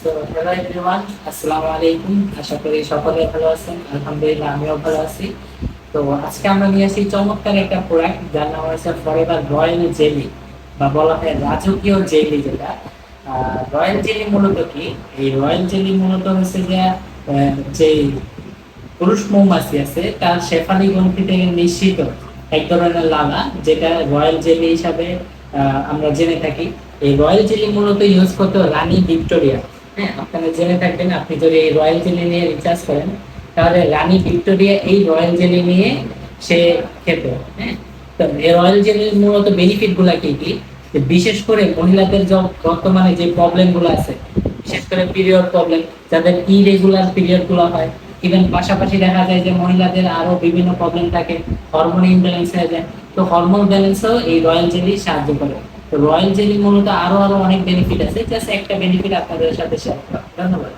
So hello everyone, আসসালামু আলাইকুম। আশা করি সকলে ভালো আছেন। আলহামদুলিল্লাহ আমিও ভালো আছি। তো আজকে আমরা নিয়ে আসি চমৎকার একটা প্রোডাক্ট যার নাম হচ্ছে ফরএভার রয়্যাল জেলি, বা বলা হয় রাজকীয় জেলি। যেটা রয়্যাল জেলি মূলত কি, এই রয়্যাল জেলি মূলত হচ্ছে যে যে পুরুষ মৌমাছি আছে তার শেফালি গ্রন্থি থেকে নিঃসৃত এক ধরনের লালা, যেটা রয়্যাল জেলি হিসাবে আমরা জেনে থাকি। এই রয়্যাল জেলি মূলত ইউজ করতে রানী ভিক্টোরিয়া। হ্যাঁ, আপনারা জেনে থাকবেন, আপনি যদি এই রয়্যাল জেলি নিয়ে রিসার্চ করেন তাহলে রানী ভিক্টোরিয়া এই রয়্যাল জেলি নিয়ে সে খেত। হ্যাঁ, তো এই রয়্যাল জেলির মূলত বেনিফিট গুলা কি কি, যে বিশেষ করে মহিলাদের বর্তমানে যে প্রবলেম গুলো আছে, বিশেষ করে পিরিয়ড প্রবলেম, যাদের ইরেগুলার পিরিয়ড গুলো হয়, ইভেন পাশাপাশি দেখা যায় যে মহিলাদের আরো বিভিন্ন প্রবলেম থাকে, হরমোন ইমব্যালেন্স হয়ে যায়। তো হরমোন ব্যালেন্সও এই রয়্যাল জেলি সাহায্য করে। তো রয়্যাল জেলি মূলত আরো আরো অনেক বেনিফিট আছে, জাস্ট একটা বেনিফিট আপনাদের সাথে শেয়ার করা। ধন্যবাদ।